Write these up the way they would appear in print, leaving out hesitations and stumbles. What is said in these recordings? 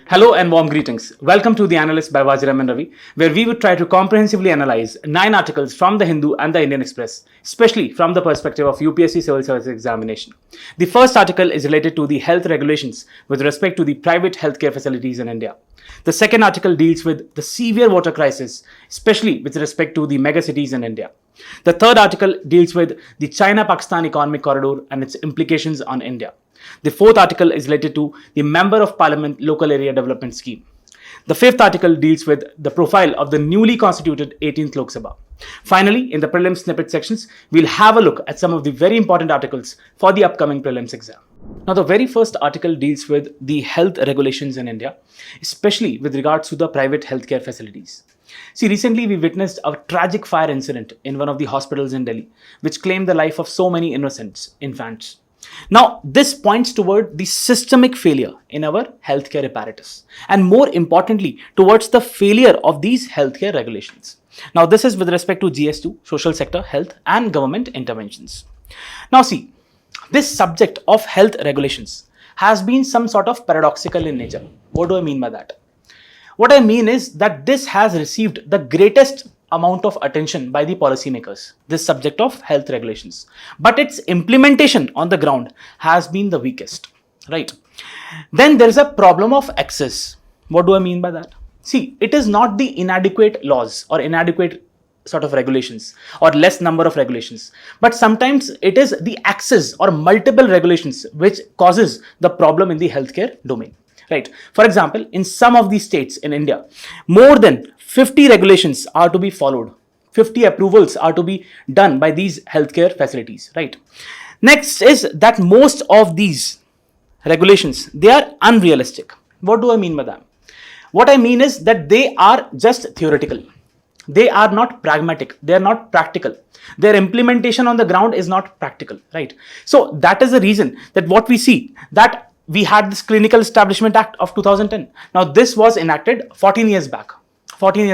Hello and warm greetings. Welcome to the Analyst by Vajiram and Ravi, where we would try to comprehensively analyze 9 articles from the Hindu and the Indian Express, especially from the perspective of UPSC Civil Service Examination. The first article is related to the health regulations with respect to the private healthcare facilities in India. The second article deals with the severe water crisis, especially with respect to the megacities in India. The third article deals with the China-Pakistan Economic Corridor and its implications on India. The fourth article is related to the Member of Parliament Local Area Development Scheme. The fifth article deals with the profile of the newly constituted 18th Lok Sabha. Finally, in the Prelims Snippet sections, we'll have a look at some of the very important articles for the upcoming prelims exam. Now, the very first article deals with the health regulations in India, especially with regards to the private healthcare facilities. See, recently we witnessed a tragic fire incident in one of the hospitals in Delhi, which claimed the life of so many innocent infants. Now, this points toward the systemic failure in our healthcare apparatus, and more importantly, towards the failure of these healthcare regulations. Now, this is with respect to GS2, social sector, health, and government interventions. Now, see, this subject of health regulations has been some sort of paradoxical in nature. What do I mean by that? What I mean is that this has received the greatest amount of attention by the policymakers, this subject of health regulations, but its implementation on the ground has been the weakest, right? Then there is a problem of access. What do I mean by that? See, it is not the inadequate laws or inadequate sort of regulations or less number of regulations, but sometimes it is the access or multiple regulations which causes the problem in the healthcare domain. Right. For example, in some of these states in India, more than 50 regulations are to be followed. 50 approvals are to be done by these healthcare facilities. Right. Next is that most of these regulations, they are unrealistic. What do I mean by that? What I mean is that they are just theoretical. They are not pragmatic. They are not practical. Their implementation on the ground is not practical. Right. So that is the reason that what we see that we had this Clinical Establishment Act of 2010. Now, this was enacted 14 years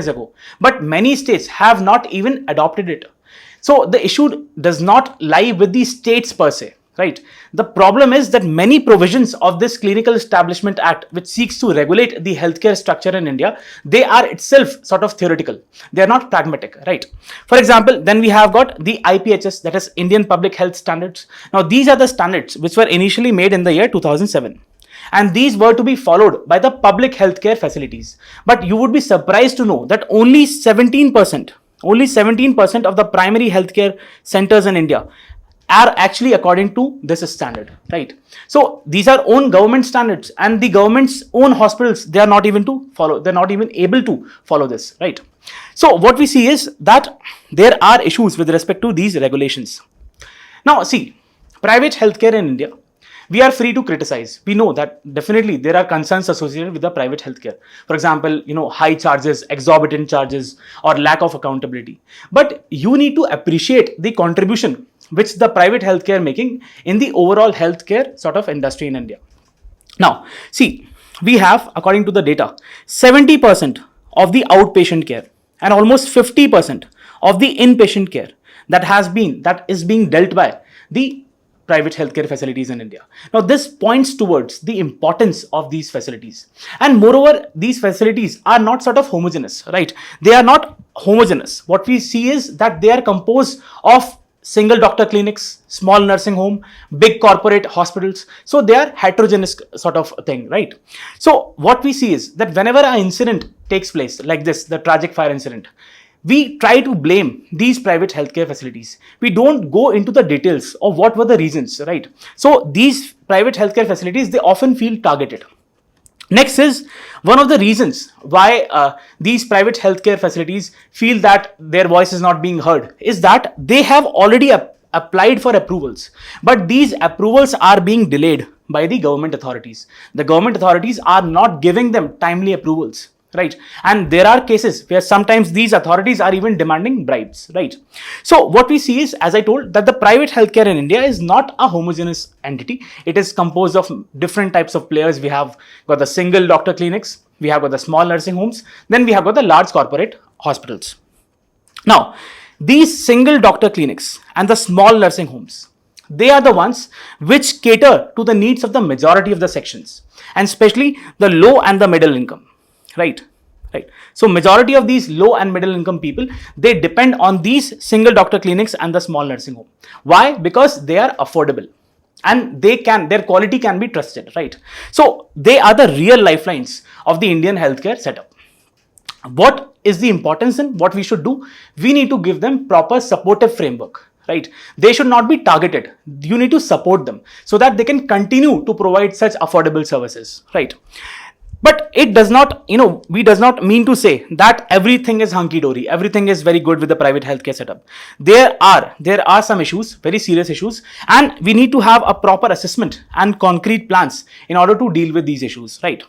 ago. But many states have not even adopted it. So, the issue does not lie with the states per se, right? The problem is that many provisions of this Clinical Establishment Act, which seeks to regulate the healthcare structure in India, they are itself sort of theoretical. They are not pragmatic, right? For example, then we have got the IPHS, that is Indian Public Health Standards. Now, these are the standards which were initially made in the year 2007. And these were to be followed by the public healthcare facilities. But you would be surprised to know that only 17% of the primary healthcare centers in India are actually according to this standard, right? So these are own government standards, and the government's own hospitals, they are not even able to follow this, right? So what we see is that there are issues with respect to these regulations. Now see, private healthcare in India, we are free to criticize. We know that definitely there are concerns associated with the private healthcare. For example, high charges, exorbitant charges, or lack of accountability. But you need to appreciate the contribution which the private healthcare making in the overall healthcare sort of industry in India. Now, see, we have, according to the data, 70% of the outpatient care and almost 50% of the inpatient care that is being dealt by the private healthcare facilities in India. Now, this points towards the importance of these facilities. And moreover, these facilities are not sort of homogeneous, right? They are not homogeneous. What we see is that they are composed of single doctor clinics, small nursing home, big corporate hospitals. So they are heterogeneous sort of thing, right? So what we see is that whenever an incident takes place like this, the tragic fire incident, we try to blame these private healthcare facilities. We don't go into the details of what were the reasons, right? So these private healthcare facilities, they often feel targeted. Next is one of the reasons why these private healthcare facilities feel that their voice is not being heard is that they have already applied for approvals, but these approvals are being delayed by the government authorities. The government authorities are not giving them timely approvals, right? And there are cases where sometimes these authorities are even demanding bribes, right? So what we see is, as I told, that the private healthcare in India is not a homogeneous entity. It is composed of different types of players. We have got the single doctor clinics, we have got the small nursing homes, then we have got the large corporate hospitals. Now, these single doctor clinics and the small nursing homes, they are the ones which cater to the needs of the majority of the sections, and especially the low and the middle income, right? Right. So majority of these low and middle income people, they depend on these single doctor clinics and the small nursing home. Why? Because they are affordable and their quality can be trusted, right? So they are the real lifelines of the Indian healthcare setup. What is the importance in what we should do? We need to give them proper supportive framework, right? They should not be targeted. You need to support them so that they can continue to provide such affordable services, right? But it does not, we does not mean to say that everything is hunky-dory, everything is very good with the private healthcare setup. There are some issues, very serious issues, and we need to have a proper assessment and concrete plans in order to deal with these issues, right?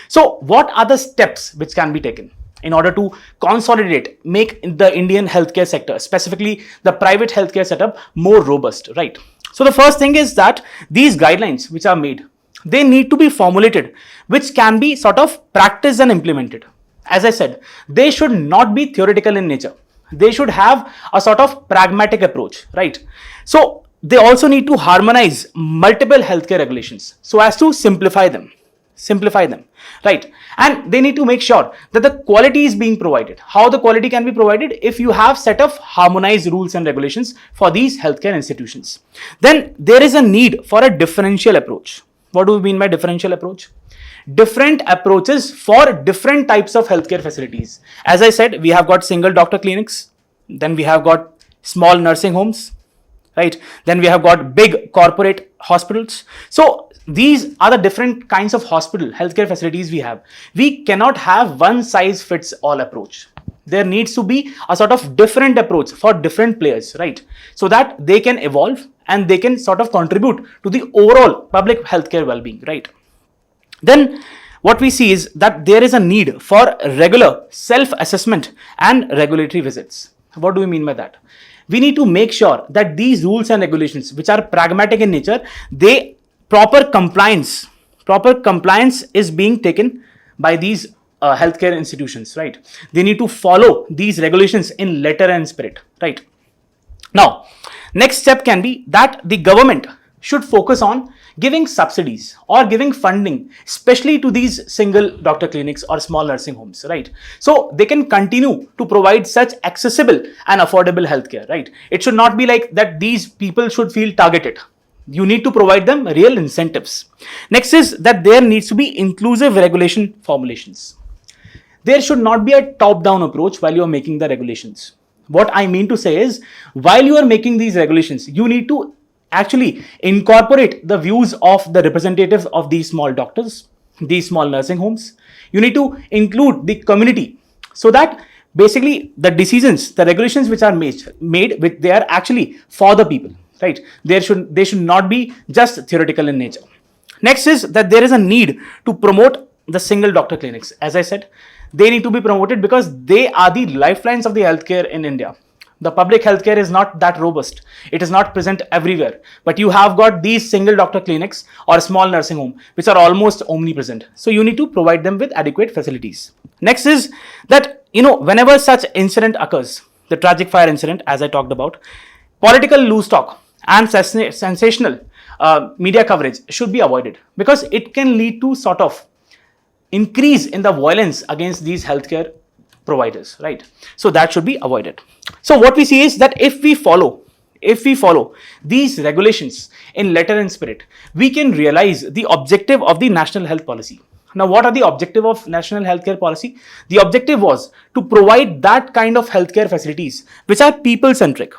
So what are the steps which can be taken in order to consolidate, make the Indian healthcare sector, specifically the private healthcare setup, more robust, right? So the first thing is that these guidelines which are made, they need to be formulated, which can be sort of practiced and implemented. As I said, they should not be theoretical in nature. They should have a sort of pragmatic approach, right? So they also need to harmonize multiple healthcare regulations so as to simplify them, right? And they need to make sure that the quality is being provided. How the quality can be provided? If you have set of harmonized rules and regulations for these healthcare institutions, then there is a need for a differential approach. What do we mean by differential approach? Different approaches for different types of healthcare facilities. As I said, we have got single doctor clinics, then we have got small nursing homes, right? Then we have got big corporate hospitals. So these are the different kinds of healthcare facilities we have. We cannot have one size fits all approach. There needs to be a sort of different approach for different players, right? So that they can evolve and they can sort of contribute to the overall public healthcare well-being, right? Then what we see is that there is a need for regular self-assessment and regulatory visits. What do we mean by that? We need to make sure that these rules and regulations, which are pragmatic in nature, proper compliance is being taken by these healthcare institutions, right? They need to follow these regulations in letter and spirit, right? Now, next step can be that the government should focus on giving subsidies or giving funding, especially to these single doctor clinics or small nursing homes, right? So they can continue to provide such accessible and affordable healthcare, right? It should not be like that these people should feel targeted. You need to provide them real incentives. Next is that there needs to be inclusive regulation formulations. There should not be a top-down approach while you are making the regulations. What I mean to say is, while you are making these regulations, you need to actually incorporate the views of the representatives of these small doctors, these small nursing homes. You need to include the community so that basically the decisions, the regulations which are made, they are actually for the people, right? They should not be just theoretical in nature. Next is that there is a need to promote the single doctor clinics. As I said, they need to be promoted because they are the lifelines of the healthcare in India. The public healthcare is not that robust. It is not present everywhere. But you have got these single doctor clinics or small nursing home, which are almost omnipresent. So you need to provide them with adequate facilities. Next is that, whenever such incident occurs, the tragic fire incident, as I talked about, political loose talk and sensational media coverage should be avoided because it can lead to sort of increase in the violence against these healthcare providers, right? So that should be avoided. So what we see is that if we follow these regulations in letter and spirit, we can realize the objective of the national health policy. Now, what are the objective of national healthcare policy? The objective was to provide that kind of healthcare facilities which are people-centric,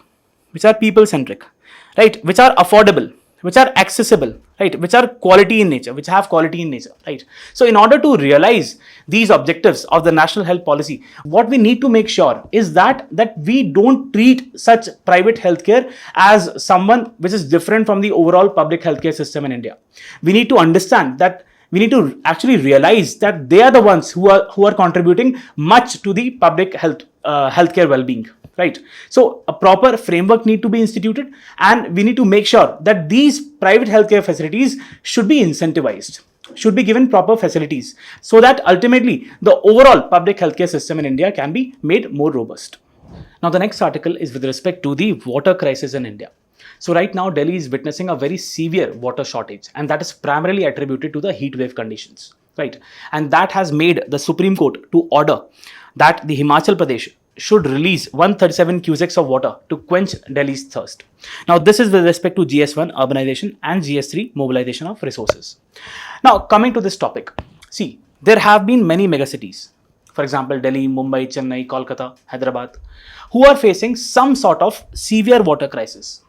right? Which are affordable, which are accessible, right? Which are quality in nature, which have quality in nature, right? So in order to realize these objectives of the national health policy, what we need to make sure is that we don't treat such private healthcare as someone which is different from the overall public healthcare system in India. We need to understand that we need to actually realize that they are the ones who are contributing much to the public healthcare well-being. Right. So a proper framework need to be instituted and we need to make sure that these private healthcare facilities should be incentivized, should be given proper facilities so that ultimately the overall public healthcare system in India can be made more robust. Now the next article is with respect to the water crisis in India. So right now, Delhi is witnessing a very severe water shortage, and that is primarily attributed to the heat wave conditions, right? And that has made the Supreme Court to order that the Himachal Pradesh should release 137 cusecs of water to quench Delhi's thirst. Now, this is with respect to GS1 urbanization and GS3 mobilization of resources. Now, coming to this topic, see, there have been many megacities, for example, Delhi, Mumbai, Chennai, Kolkata, Hyderabad, who are facing some sort of severe water crisis,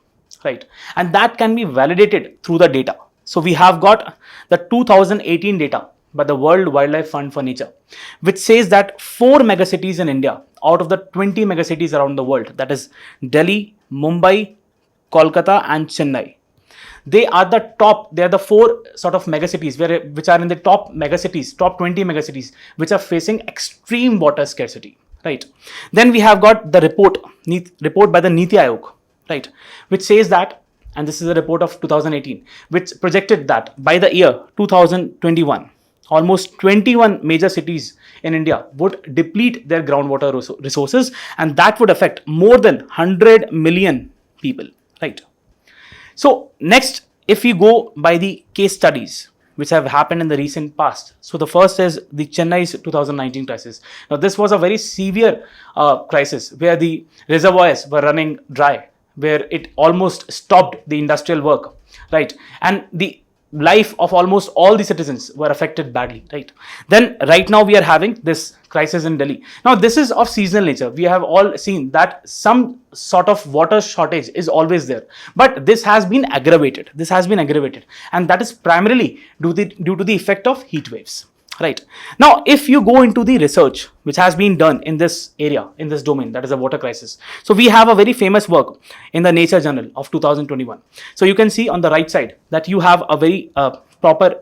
right? And that can be validated through the data. So we have got the 2018 data by the World Wildlife Fund for Nature, which says that 4 megacities in India out of the 20 megacities around the world, that is Delhi, Mumbai, Kolkata and Chennai, they are the top, they are the 4 sort of megacities which are in the top megacities, top 20 megacities, which are facing extreme water scarcity, right? Then we have got the report by the Niti Aayog, right, which says that, and this is a report of 2018, which projected that by the year 2021, almost 21 major cities in India would deplete their groundwater resources, and that would affect more than 100 million people, right? So next, if we go by the case studies which have happened in the recent past. So the first is the Chennai's 2019 crisis. Now this was a very severe crisis where the reservoirs were running dry, where it almost stopped the industrial work, right? And the life of almost all the citizens were affected badly, right? Then right now we are having this crisis in Delhi. Now this is of seasonal nature. We have all seen that some sort of water shortage is always there, but this has been aggravated. And that is primarily due to the effect of heat waves. Right. Now, if you go into the research which has been done in this area, in this domain, that is a water crisis. So we have a very famous work in the Nature Journal of 2021. So you can see on the right side that you have a very proper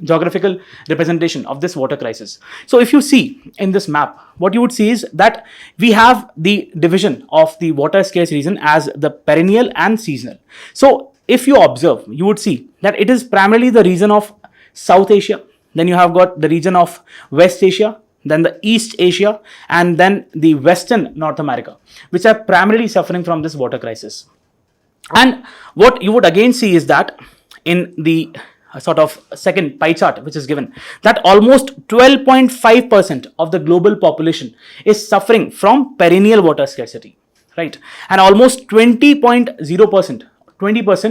geographical representation of this water crisis. So if you see in this map, what you would see is that we have the division of the water scarce region as the perennial and seasonal. So if you observe, you would see that it is primarily the region of South Asia. Then you have got the region of West Asia, then the East Asia, and then the Western North America, which are primarily suffering from this water crisis. And what you would again see is that in the sort of second pie chart which is given, that almost 12.5% of the global population is suffering from perennial water scarcity, right? And almost 20%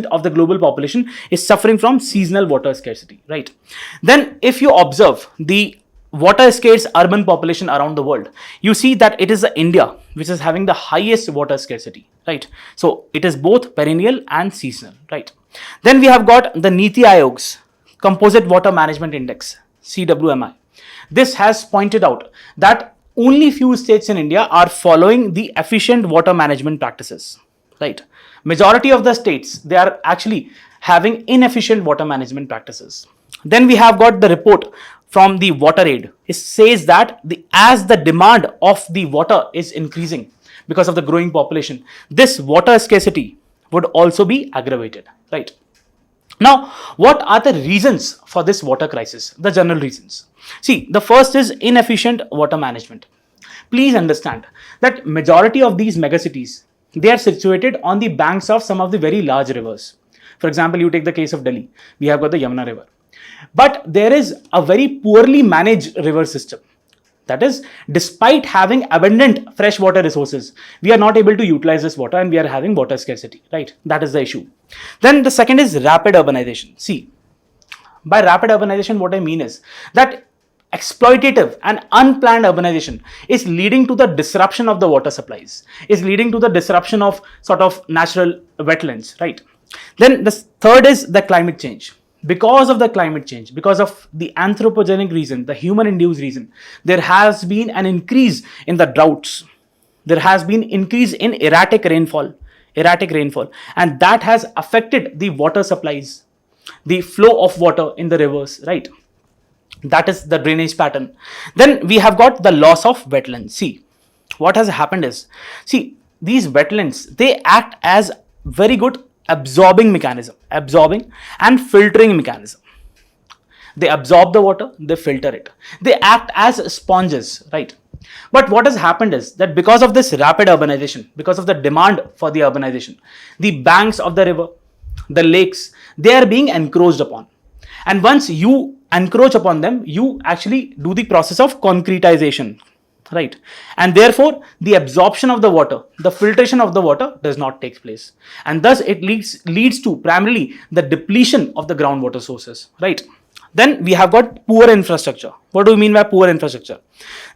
of the global population is suffering from seasonal water scarcity, right? Then if you observe the water scarce urban population around the world, you see that it is India which is having the highest water scarcity, right? So it is both perennial and seasonal, right? Then we have got the Niti Aayog's Composite Water Management Index, CWMI. This has pointed out that only few states in India are following the efficient water management practices, right? Majority of the states, they are actually having inefficient water management practices. Then we have got the report from the WaterAid. It says that as the demand of the water is increasing because of the growing population, this water scarcity would also be aggravated, right? Now, what are the reasons for this water crisis? The general reasons. See, the first is inefficient water management. Please understand that majority of these megacities, they are situated on the banks of some of the very large rivers. For example, you take the case of Delhi, we have got the Yamuna River. But there is a very poorly managed river system. That is, despite having abundant freshwater resources, we are not able to utilize this water and we are having water scarcity, right? That is the issue. Then the second is rapid urbanization. See, by rapid urbanization, what I mean is that exploitative and unplanned urbanization is leading to the disruption of the water supplies, is leading to the disruption of sort of natural wetlands, right? Then the third is the climate change. Because of the climate change, because of the anthropogenic reason, the human-induced reason, there has been an increase in the droughts. There has been increase in erratic rainfall, and that has affected the water supplies, the flow of water in the rivers, right? That is the drainage pattern. Then we have got the loss of wetlands. See, what has happened is, see, these wetlands, they act as very good absorbing and filtering mechanism. They absorb the water, they filter it. They act as sponges, right? But what has happened is that because of this rapid urbanization, because of the demand for the urbanization, the banks of the river, the lakes, they are being encroached upon. And once you encroach upon them, you actually do the process of concretization, right? And therefore, the absorption of the water, the filtration of the water does not take place. And thus, it leads to primarily the depletion of the groundwater sources, right? Then we have got poor infrastructure. What do we mean by poor infrastructure?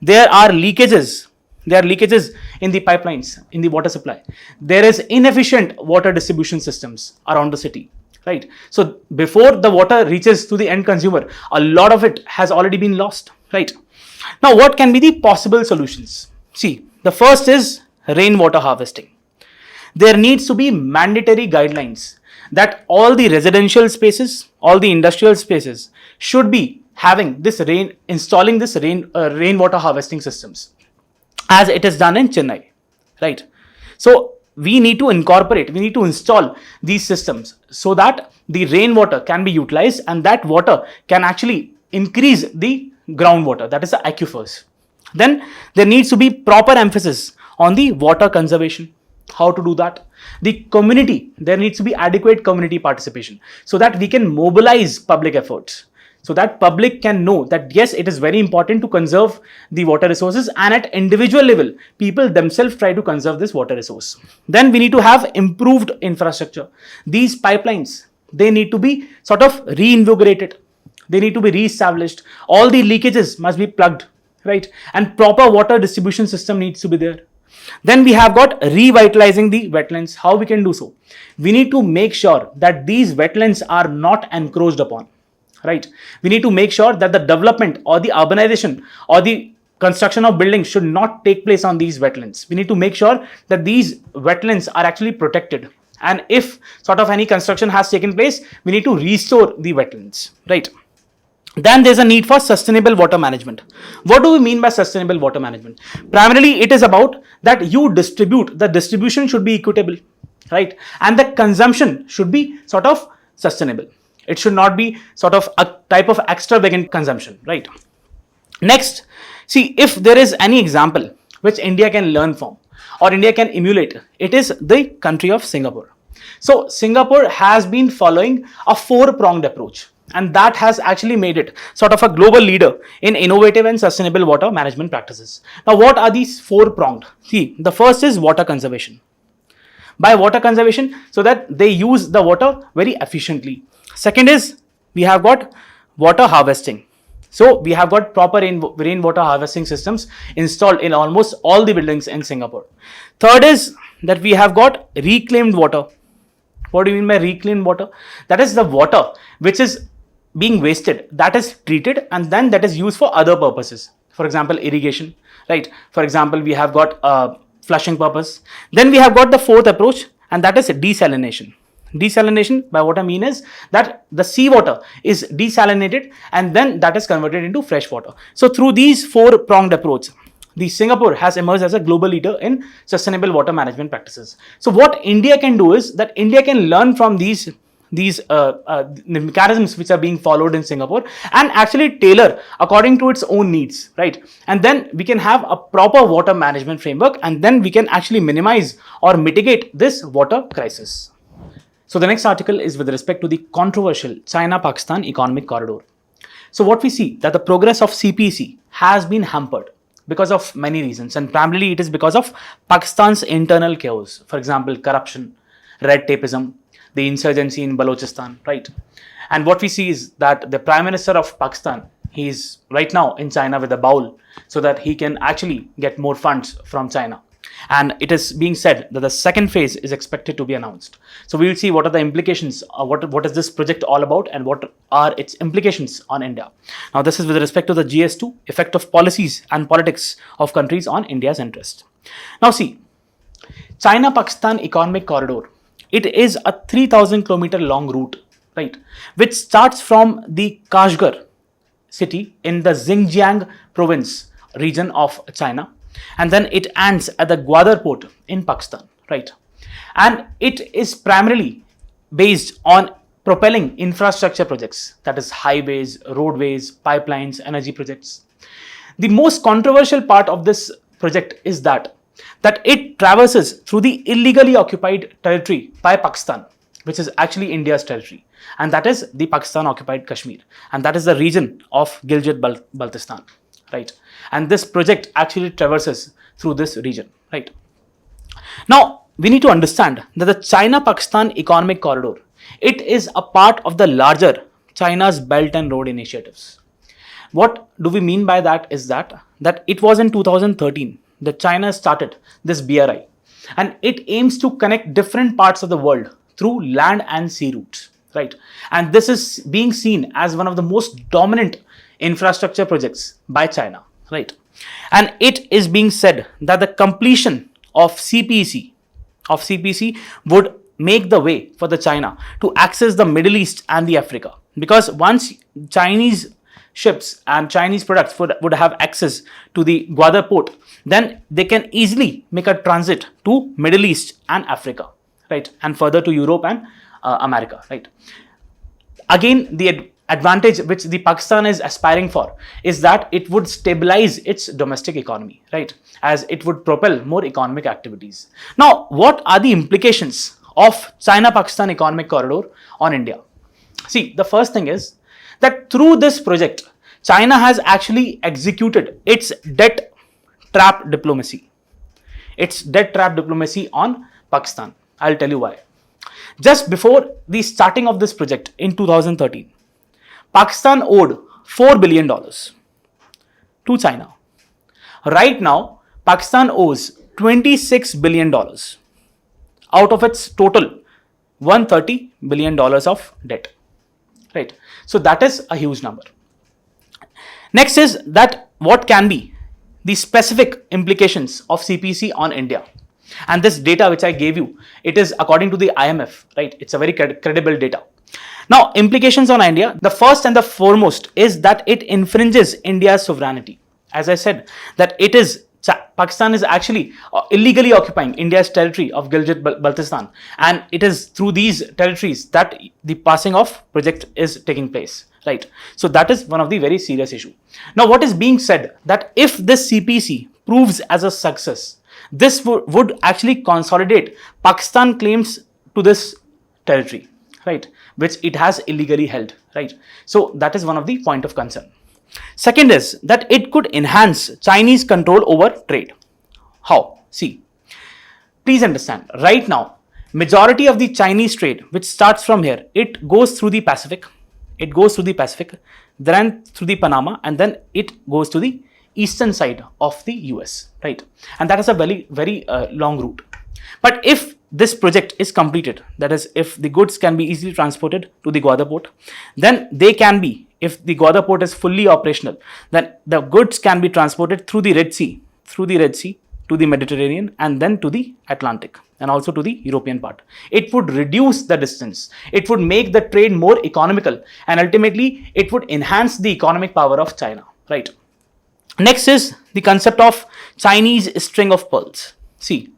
There are leakages. There are leakages in the pipelines, in the water supply. There is inefficient water distribution systems around the city, right? So before the water reaches to the end consumer, a lot of it has already been lost, right? Now, what can be the possible solutions? See, the first is rainwater harvesting. There needs to be mandatory guidelines that all the residential spaces, all the industrial spaces should be having this installing this rainwater harvesting systems, as it is done in Chennai, right? So we need to incorporate, we need to install these systems so that the rainwater can be utilized and that water can actually increase the groundwater, that is the aquifers. Then there needs to be proper emphasis on the water conservation. How to do that? The community, there needs to be adequate community participation so that we can mobilize public efforts, so that public can know that yes, it is very important to conserve the water resources, and at individual level, people themselves try to conserve this water resource. Then we need to have improved infrastructure. These pipelines, they need to be sort of reinvigorated. They need to be re-established. All the leakages must be plugged, right? And proper water distribution system needs to be there. Then we have got revitalizing the wetlands. How we can do so? We need to make sure that these wetlands are not encroached upon, right? We need to make sure that the development or the urbanization or the construction of buildings should not take place on these wetlands. We need to make sure that these wetlands are actually protected. And if sort of any construction has taken place, we need to restore the wetlands, right? Then there's a need for sustainable water management. What do we mean by sustainable water management? Primarily, it is about that you distribute, the distribution should be equitable, right? And the consumption should be sort of sustainable. It should not be sort of a type of extravagant consumption, right? Next, see, if there is any example which India can learn from or India can emulate, it is the country of Singapore. So Singapore has been following a four-pronged approach, and that has actually made it sort of a global leader in innovative and sustainable water management practices. Now, what are these four-pronged? See, the first is water conservation. By water conservation, so that they use the water very efficiently. Second is, we have got water harvesting. So we have got proper rainwater harvesting systems installed in almost all the buildings in Singapore. Third is that we have got reclaimed water. What do you mean by reclaimed water? That is the water which is being wasted, that is treated and then that is used for other purposes. For example, irrigation, right? For example, we have got flushing purpose. Then we have got the fourth approach, and that is desalination. Desalination, by what I mean is that the seawater is desalinated and then that is converted into fresh water. So through these four-pronged approach, the Singapore has emerged as a global leader in sustainable water management practices. So what India can do is that India can learn from these mechanisms which are being followed in Singapore and actually tailor according to its own needs, right? And then we can have a proper water management framework, and then we can actually minimize or mitigate this water crisis. So the next article is with respect to the controversial China-Pakistan economic corridor. So what we see that the progress of CPEC has been hampered because of many reasons, and primarily it is because of Pakistan's internal chaos. For example, corruption, red tapeism, the insurgency in Balochistan, right? And what we see is that the Prime Minister of Pakistan, he is right now in China with a bowl so that he can actually get more funds from China. And it is being said that the second phase is expected to be announced. So we will see what are the implications, what is this project all about, and what are its implications on India. Now, this is with respect to the GS2, effect of policies and politics of countries on India's interest. Now see, China-Pakistan economic corridor, it is a 3,000 kilometer long route, right, which starts from the Kashgar city in the Xinjiang province region of China, and then it ends at the Gwadar port in Pakistan, right? And it is primarily based on propelling infrastructure projects, that is highways, roadways, pipelines, energy projects. The most controversial part of this project is that it traverses through the illegally occupied territory by Pakistan, which is actually India's territory, and that is the Pakistan occupied Kashmir, and that is the region of Gilgit-Baltistan, right? And this project actually traverses through this region, right? Now, we need to understand that the China-Pakistan Economic Corridor, it is a part of the larger China's Belt and Road initiatives. What do we mean by that is that it was in 2013 that China started this BRI, and it aims to connect different parts of the world through land and sea routes, right? And this is being seen as one of the most dominant infrastructure projects by China, right? And it is being said that the completion of CPEC would make the way for the China to access the Middle East and the Africa, because once Chinese ships and Chinese products would have access to the Gwadar port, then they can easily make a transit to Middle East and Africa, right? And further to Europe and America, right? Again, the advantage which the Pakistan is aspiring for is that it would stabilize its domestic economy, right? As it would propel more economic activities. Now, what are the implications of China-Pakistan Economic Corridor on India? See, the first thing is that through this project, China has actually executed its debt trap diplomacy. Its debt trap diplomacy on Pakistan. I'll tell you why. Just before the starting of this project in 2013, Pakistan owed $4 billion to China. Right now, Pakistan owes $26 billion out of its total $130 billion of debt. Right. So that is a huge number. Next is that what can be the specific implications of CPC on India. And this data which I gave you, it is according to the IMF, right? It's a very credible data. Now, implications on India, the first and the foremost is that it infringes India's sovereignty. As I said, that Pakistan is actually illegally occupying India's territory of Gilgit-Baltistan, and it is through these territories that the passing of project is taking place, right? So that is one of the very serious issue. Now, what is being said that if this CPC proves as a success, this would actually consolidate Pakistan claims to this territory, right, which it has illegally held, right? So that is one of the point of concern. Second is that it could enhance Chinese control over trade. How? See, please understand, right now, majority of the Chinese trade, which starts from here, it goes through the Pacific, then through the Panama, and then it goes to the eastern side of the US, right? And that is a very, very long route. But if this project is completed, that is, if the goods can be easily transported to the Gwadar port, then they can be, if the Gwadar port is fully operational, then the goods can be transported through the Red Sea to the Mediterranean, and then to the Atlantic, and also to the European part. It would reduce the distance. It would make the trade more economical, and ultimately it would enhance the economic power of China, right? Next is the concept of Chinese string of pearls. See,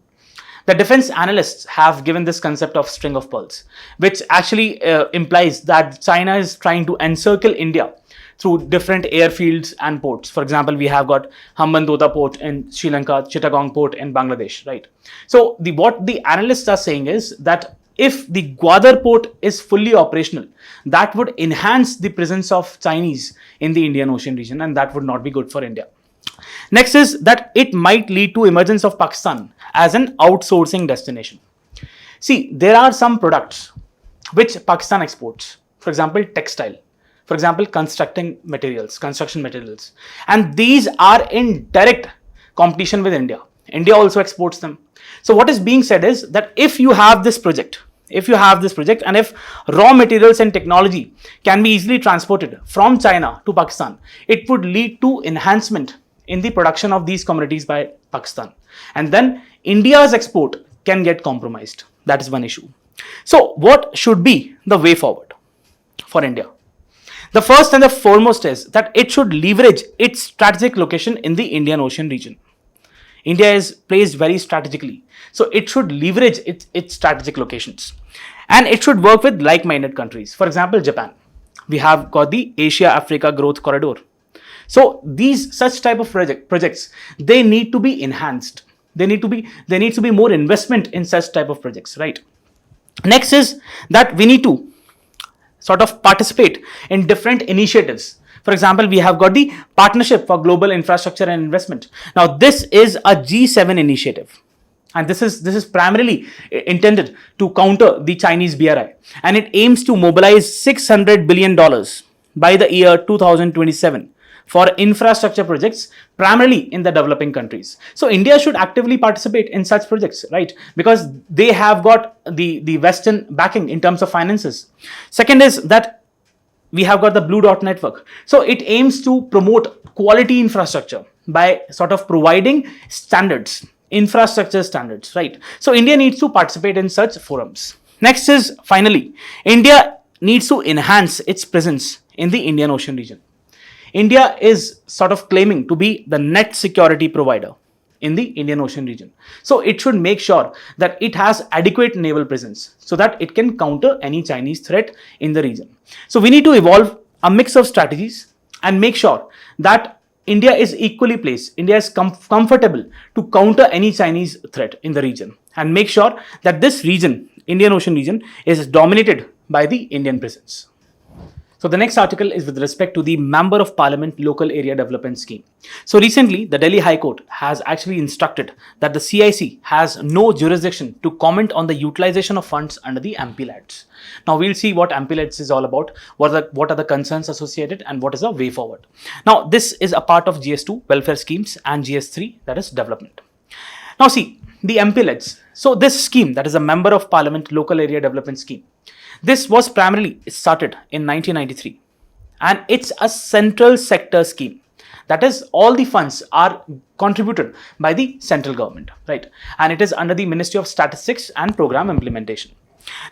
the defense analysts have given this concept of string of pearls, which actually implies that China is trying to encircle India through different airfields and ports. For example, we have got Hambantota port in Sri Lanka, Chittagong port in Bangladesh, right? So what the analysts are saying is that if the Gwadar port is fully operational, that would enhance the presence of Chinese in the Indian Ocean region, and that would not be good for India. Next is that it might lead to emergence of Pakistan as an outsourcing destination. See, there are some products which Pakistan exports, for example, textile, for example, construction materials, and these are in direct competition with India. India also exports them. So what is being said is that if you have this project, and if raw materials and technology can be easily transported from China to Pakistan, it would lead to enhancement in the production of these commodities by Pakistan. And then India's export can get compromised. That is one issue. So what should be the way forward for India? The first and the foremost is that it should leverage its strategic location in the Indian Ocean region. India is placed very strategically. So it should leverage its strategic locations. And it should work with like-minded countries. For example, Japan. We have got the Asia-Africa Growth Corridor. So these such type of projects, they need to be enhanced. There needs to be more investment in such type of projects, right? Next is that we need to sort of participate in different initiatives. For example, we have got the Partnership for Global Infrastructure and Investment. Now, this is a G7 initiative. And this is primarily intended to counter the Chinese BRI. And it aims to mobilize $600 billion by the year 2027 for infrastructure projects, primarily in the developing countries. So India should actively participate in such projects, right? Because they have got the Western backing in terms of finances. Second is that we have got the Blue Dot Network. So it aims to promote quality infrastructure by sort of providing standards, infrastructure standards, right? So India needs to participate in such forums. Next is, finally, India needs to enhance its presence in the Indian Ocean region. India is sort of claiming to be the net security provider in the Indian Ocean region. So it should make sure that it has adequate naval presence so that it can counter any Chinese threat in the region. So we need to evolve a mix of strategies and make sure that India is equally placed. India is comfortable to counter any Chinese threat in the region and make sure that this region, Indian Ocean region, is dominated by the Indian presence. So the next article is with respect to the Member of Parliament Local Area Development Scheme. So recently, the Delhi High Court has actually instructed that the CIC has no jurisdiction to comment on the utilization of funds under the MPLADS. Now we'll see what MPLADS is all about, what are the concerns associated, and what is the way forward. Now this is a part of GS2, welfare schemes, and GS3, that is development. Now see, the MPLADS. So this scheme, that is a Member of Parliament Local Area Development Scheme, this was primarily started in 1993 and it's a central sector scheme. That is, all the funds are contributed by the central government, right? And it is under the Ministry of Statistics and Program Implementation.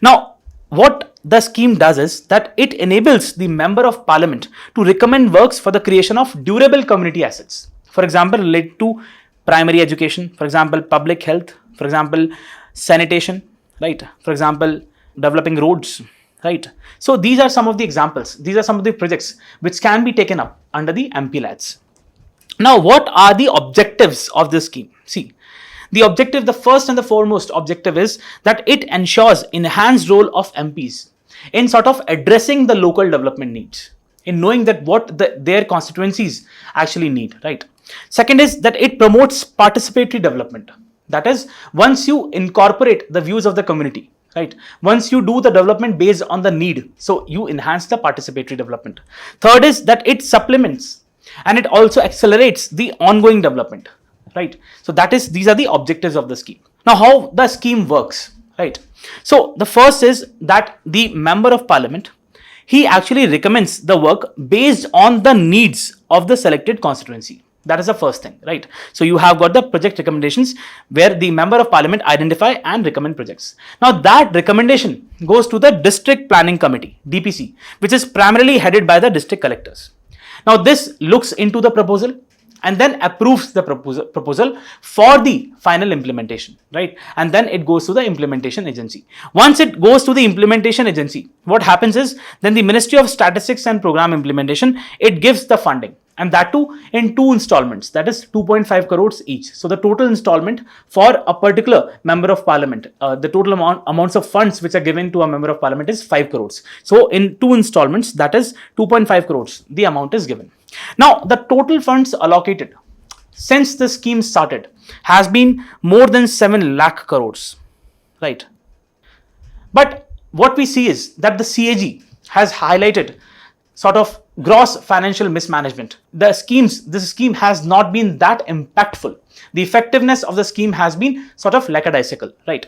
Now, what the scheme does is that it enables the Member of Parliament to recommend works for the creation of durable community assets. For example, related to primary education, for example, public health, for example, sanitation, right? For example, developing roads, right? So these are some of the examples. These are some of the projects which can be taken up under the MPLADS. Now, what are the objectives of this scheme? See, the first and the foremost objective is that it ensures enhanced role of MPs in sort of addressing the local development needs, in knowing that what their constituencies actually need, right? Second is that it promotes participatory development. That is, once you incorporate the views of the community, right? Once you do the development based on the need, so you enhance the participatory development. Third is that it supplements and it also accelerates the ongoing development, right? So these are the objectives of the scheme. Now, how the scheme works, right? So the first is that the Member of Parliament, he actually recommends the work based on the needs of the selected constituency. That is the first thing, right? So you have got the project recommendations where the Member of Parliament identify and recommend projects. Now that recommendation goes to the District Planning Committee, DPC, which is primarily headed by the district collectors. Now this looks into the proposal and then approves the proposal for the final implementation, right? And then it goes to the implementation agency. Once it goes to the implementation agency, what happens is then the Ministry of Statistics and Program Implementation, it gives the funding. And that too in 2 installments, that is 2.5 crores each. So the total installment for a particular Member of Parliament, the total amounts of funds which are given to a Member of Parliament is 5 crores. So in 2 installments, that is 2.5 crores, the amount is given. Now the total funds allocated since the scheme started has been more than 7 lakh crores, right? But what we see is that the CAG has highlighted sort of gross financial mismanagement. This scheme has not been that impactful. The effectiveness of the scheme has been sort of lackadaisical, right?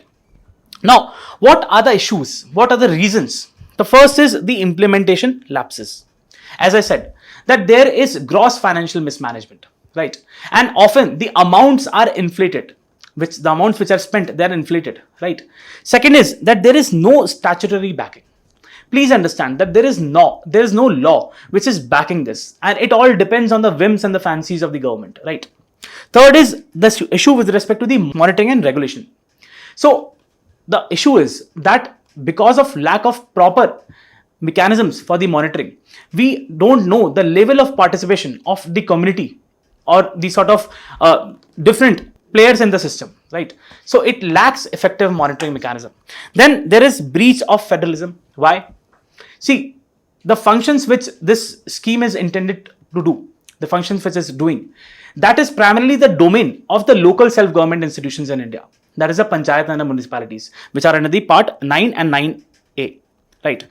Now, what are the issues? What are the reasons? The first is the implementation lapses. As I said, that there is gross financial mismanagement, right? And often the amounts are inflated, the amounts which are spent, they are inflated, right? Second is that there is no statutory backing. Please understand that there is no law which is backing this, and it all depends on the whims and the fancies of the government, right? Third is the issue with respect to the monitoring and regulation. So the issue is that because of lack of proper mechanisms for the monitoring, we don't know the level of participation of the community or the sort of different players in the system, right? So it lacks effective monitoring mechanism. Then there is breach of federalism. Why? See, the functions which this scheme is intended to do, the functions which it's doing, that is primarily the domain of the local self-government institutions in India. That is the panchayat and the municipalities, which are under the part 9 and 9A, right?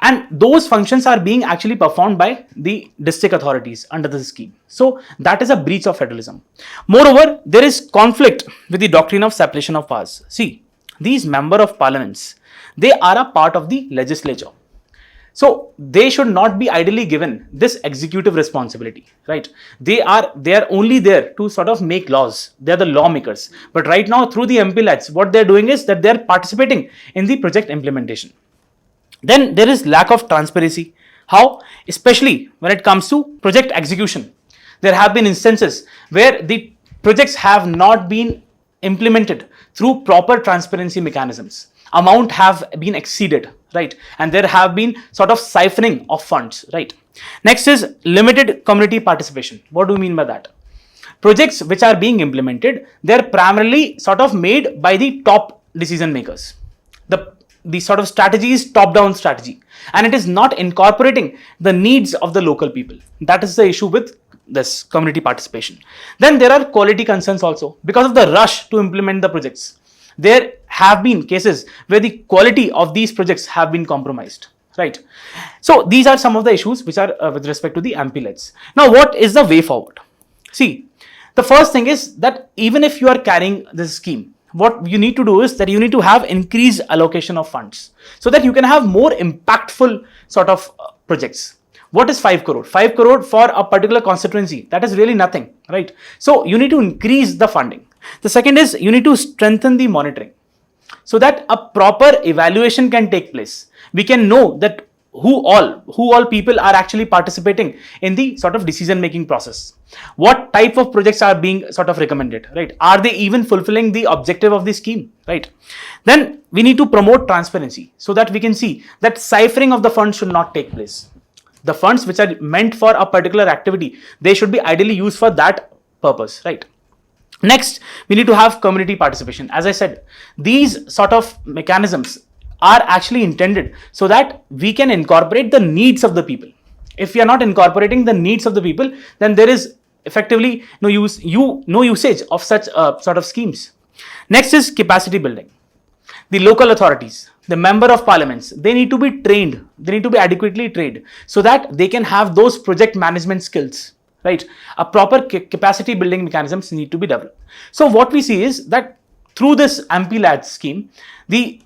And those functions are being actually performed by the district authorities under this scheme. So that is a breach of federalism. Moreover, there is conflict with the doctrine of separation of powers. See, these member of parliaments, they are a part of the legislature. So they should not be ideally given this executive responsibility, right? They are only there to sort of make laws. They are the lawmakers. But right now, through the MPLADS, what they're doing is that they're participating in the project implementation. Then there is lack of transparency. How? Especially when it comes to project execution. There have been instances where the projects have not been implemented through proper transparency mechanisms. Amount have been exceeded, right? And there have been sort of siphoning of funds, right? Next is limited community participation. What do we mean by that? Projects which are being implemented, they're primarily sort of made by the top decision makers. The sort of strategy is top-down strategy, and it is not incorporating the needs of the local people. That is the issue with this community participation. Then there are quality concerns also. Because of the rush to implement the projects, there have been cases where the quality of these projects have been compromised, right? So these are some of the issues which are with respect to the MPLADS. Now, what is the way forward? See, the first thing is that even if you are carrying this scheme, what you need to do is that you need to have increased allocation of funds so that you can have more impactful sort of projects. What is 5 crore? 5 crore for a particular constituency, that is really nothing, right? So you need to increase the funding. The second is you need to strengthen the monitoring so that a proper evaluation can take place. We can know that who all people are actually participating in the sort of decision making process. What type of projects are being sort of recommended, right? Are they even fulfilling the objective of the scheme, right? Then we need to promote transparency so that we can see that ciphering of the funds should not take place. The funds which are meant for a particular activity, they should be ideally used for that purpose, right? Next, we need to have community participation. As I said, these sort of mechanisms are actually intended so that we can incorporate the needs of the people. If we are not incorporating the needs of the people, then there is effectively no usage of such sort of schemes. Next is capacity building. The local authorities, the member of parliaments, they need to be trained. They need to be adequately trained so that they can have those project management skills, right? A proper capacity building mechanisms need to be developed. So what we see is that through this MPLADS scheme, the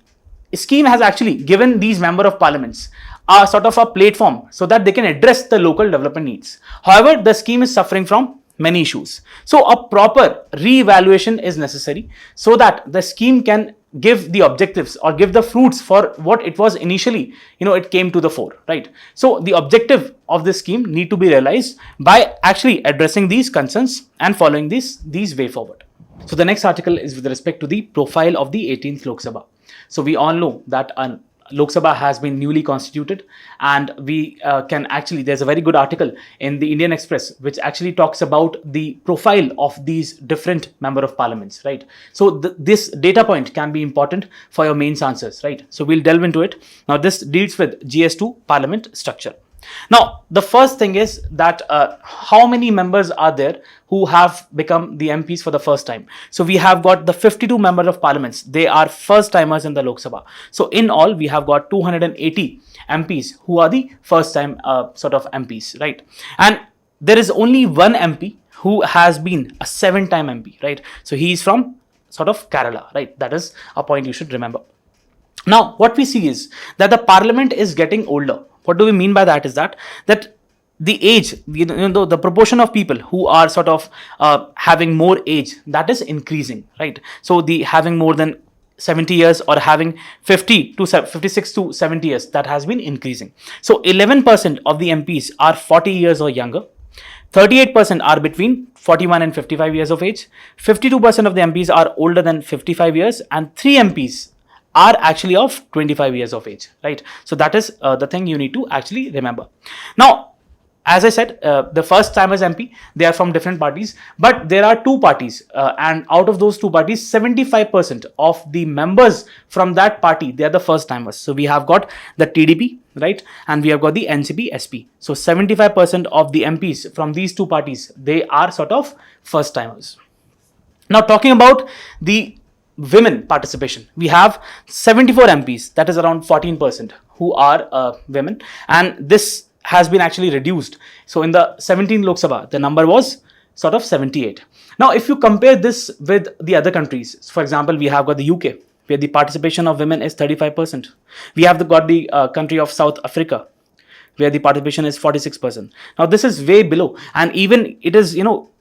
scheme has actually given these member of parliaments a sort of a platform so that they can address the local development needs. However, the scheme is suffering from many issues. So a proper re-evaluation is necessary so that the scheme can give the objectives or give the fruits for what it was initially, it came to the fore, right? So the objective of this scheme need to be realized by actually addressing these concerns and following these way forward. So the next article is with respect to the profile of the 18th Lok Sabha. So we all know that Lok Sabha has been newly constituted, and we can actually, there's a very good article in the Indian Express which actually talks about the profile of these different member of parliaments, right? So this data point can be important for your mains answers, right? So we'll delve into it. Now this deals with GS2 parliament structure. Now, the first thing is that how many members are there who have become the MPs for the first time? So we have got the 52 members of parliaments. They are first timers in the Lok Sabha. So in all, we have got 280 MPs who are the first time sort of MPs, right? And there is only one MP who has been a 7-time MP, right? So he is from sort of Kerala, right? That is a point you should remember. Now, what we see is that the parliament is getting older. What do we mean by that is that the age, the proportion of people who are sort of having more age, that is increasing, right? So the having more than 70 years or having 56 to 70 years, that has been increasing. So 11% of the MPs are 40 years or younger. 38% are between 41 and 55 years of age. 52% of the MPs are older than 55 years, and 3 MPs are actually of 25 years of age, right? So that is the thing you need to actually remember. Now, as I said, the first timers MP, they are from different parties, but there are two parties, and out of those two parties, 75% of the members from that party, they are the first timers. So we have got the TDP, right, and we have got the NCP SP. So 75% of the MPs from these two parties, they are sort of first timers. Now, talking about the women participation, we have 74 MPs, that is around 14%, who are women, and this has been actually reduced. So in the 17th Lok Sabha, the number was sort of 78. Now, if you compare this with the other countries, for example, we have got the UK, where the participation of women is 35%. We have got the country of South Africa, where the participation is 46%. Now, this is way below, and even it is,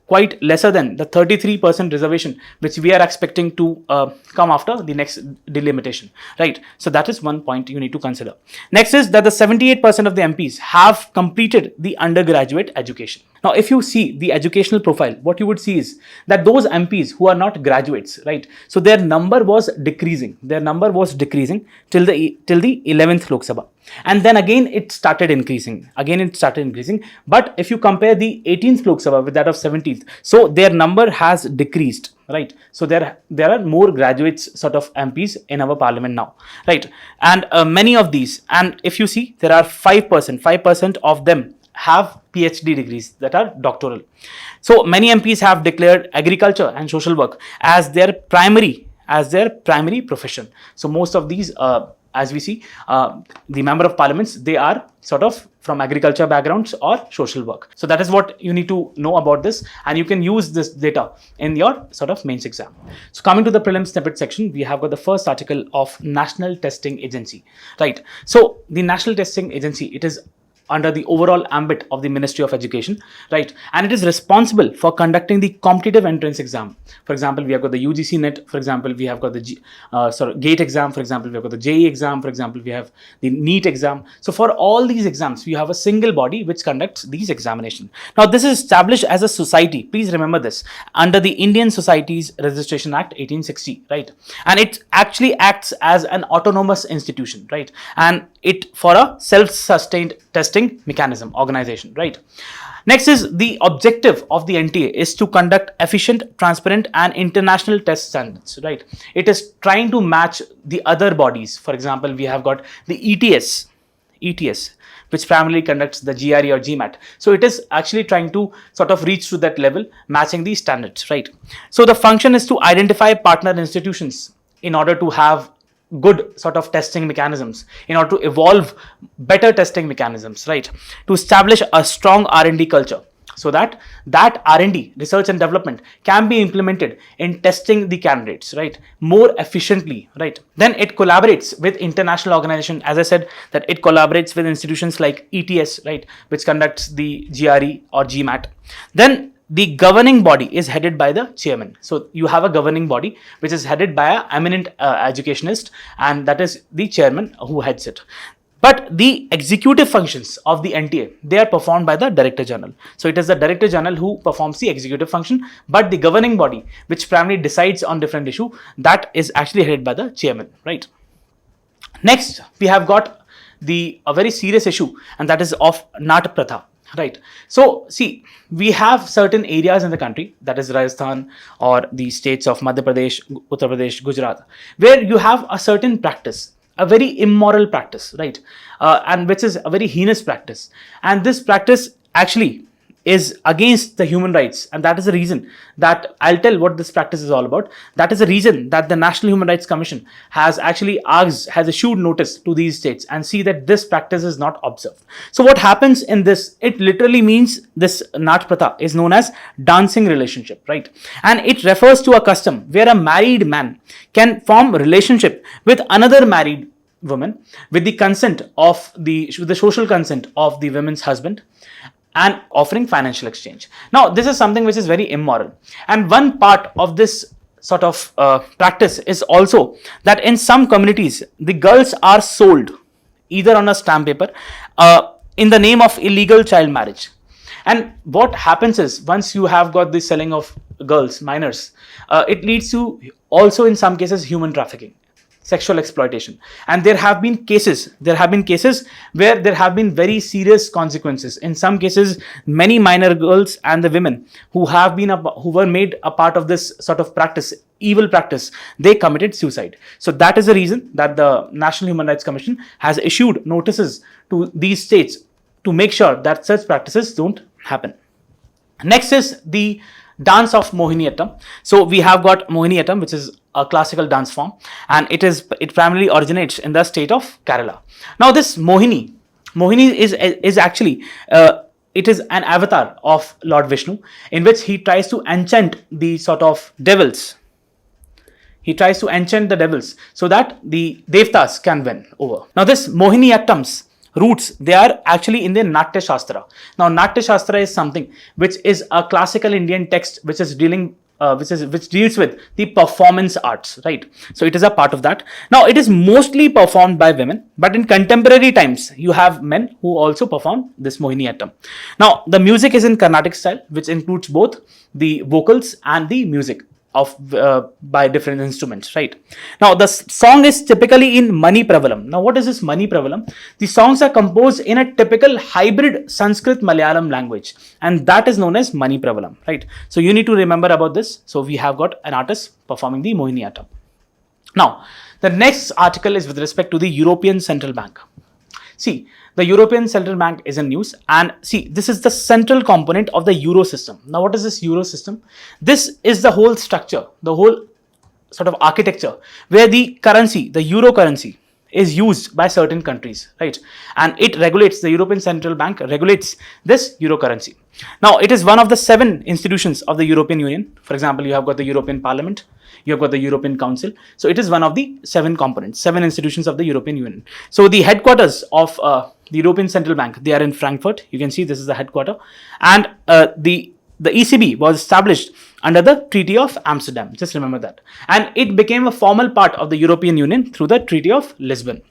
quite lesser than the 33% reservation which we are expecting to come after the next delimitation, right? So that is one point you need to consider. Next is that the 78% of the MPs have completed the undergraduate education. Now, if you see the educational profile, what you would see is that those MPs who are not graduates, right? So their number was decreasing. Their number was decreasing till the 11th Lok Sabha. And then again, it started increasing. But if you compare the 18th Lok Sabha with that of 17th, so their number has decreased, right? So there are more graduates sort of MPs in our parliament now, right? And many of these, and if you see, there are 5% of them have PhD degrees that are doctoral. So many MPs have declared agriculture and social work as their primary profession. So most of these, as we see, the member of parliaments, they are sort of from agriculture backgrounds or social work. So that is what you need to know about this, and you can use this data in your sort of mains exam. So coming to the prelims snippet section, we have got the first article of National Testing Agency, right? So the National Testing Agency, it is under the overall ambit of the Ministry of Education, right? And it is responsible for conducting the competitive entrance exam. For example, we have got the UGC NET. For example, we have got the GATE exam. For example, we have got the JEE exam. For example, we have the NEET exam. So for all these exams, we have a single body which conducts these examinations. Now, this is established as a society. Please remember this, under the Indian Societies Registration Act 1860, right? And it actually acts as an autonomous institution, right? And it for a self-sustained testing mechanism organization, right? Next is the objective of the NTA is to conduct efficient, transparent and international test standards, right? It is trying to match the other bodies. For example, we have got the ETS, which primarily conducts the GRE or GMAT. So it is actually trying to sort of reach to that level, matching these standards, right? So the function is to identify partner institutions in order to have good sort of testing mechanisms, in order to evolve better testing mechanisms, right? To establish a strong R&D culture, so that R&D, research and development, can be implemented in testing the candidates, right, more efficiently, right? Then it collaborates with international organizations. As I said, that it collaborates with institutions like ETS, right, which conducts the GRE or GMAT. Then the governing body is headed by the chairman. So you have a governing body which is headed by an eminent educationist, and that is the chairman who heads it. But the executive functions of the NTA, they are performed by the Director General. So it is the Director General who performs the executive function, but the governing body, which primarily decides on different issue, that is actually headed by the chairman, right? Next, we have got a very serious issue, and that is of Nat Pratha. Right. So, see, we have certain areas in the country, that is Rajasthan or the states of Madhya Pradesh, Uttar Pradesh, Gujarat, where you have a certain practice, a very immoral practice, right? And which is a very heinous practice. And this practice actually is against the human rights. And that is the reason that I'll tell what this practice is all about. That is the reason that the National Human Rights Commission has actually has issued notice to these states and see that this practice is not observed. So what happens in this, it literally means this Nat Pratha is known as dancing relationship, right? And it refers to a custom where a married man can form relationship with another married woman with the consent of with the social consent of the woman's husband, and offering financial exchange. Now, this is something which is very immoral. And one part of this sort of practice is also that in some communities, the girls are sold either on a stamp paper in the name of illegal child marriage. And what happens is, once you have got the selling of girls, minors, it leads to also in some cases human trafficking. sexual exploitation. And there have been cases where there have been very serious consequences. In some cases, many minor girls and the women who were made a part of this sort of practice, evil practice, they committed suicide. So that is the reason that the National Human Rights Commission has issued notices to these states to make sure that such practices don't happen. Next is the dance of Mohiniyattam. So we have got Mohiniyattam, which is a classical dance form, and it primarily originates in the state of Kerala. Now this Mohini is actually it is an avatar of Lord Vishnu, in which he tries to enchant the sort of devils. He tries to enchant the devils so that the Devtas can win over. Now this Mohiniyattam's roots, they are actually in the Natya Shastra. Now Natya Shastra is something which is a classical Indian text which is which deals with the performance arts, right? So it is a part of that. Now it is mostly performed by women, but in contemporary times you have men who also perform this Mohiniyattam. Now the music is in Carnatic style, which includes both the vocals and the music of by different instruments, right? Now the song is typically in Mani Pravalam. Now what is this Mani Pravalam? The songs are composed in a typical hybrid Sanskrit Malayalam language, and that is known as Mani Pravalam, right? So you need to remember about this. So we have got an artist performing the Mohiniyattam. Now the next article is with respect to the European Central Bank. See, the European Central Bank is in news, and see, this is the central component of the Euro system. Now, what is this Euro system? This is the whole structure, the whole sort of architecture where the currency, the Euro currency, is used by certain countries, right? And it regulates, the European Central Bank regulates this Euro currency. Now, it is one of the 7 institutions of the European Union. For example, you have got the European Parliament, you have got the European Council. So it is one of the 7 components, 7 institutions of the European Union. So the headquarters of the European Central Bank, they are in Frankfurt. You can see this is the headquarter. And the ECB was established under the Treaty of Amsterdam. Just remember that. And it became a formal part of the European Union through the Treaty of Lisbon.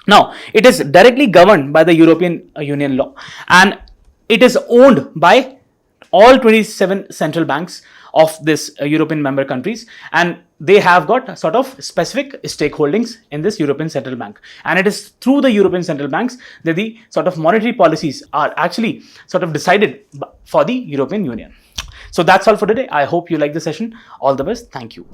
Now, it is directly governed by the European Union law, and it is owned by all 27 central banks of this European member countries, and they have got sort of specific stakeholdings in this European Central Bank. And it is through the European Central Banks that the sort of monetary policies are actually sort of decided for the European Union. So that's all for today. I hope you like the session. All the best. Thank you.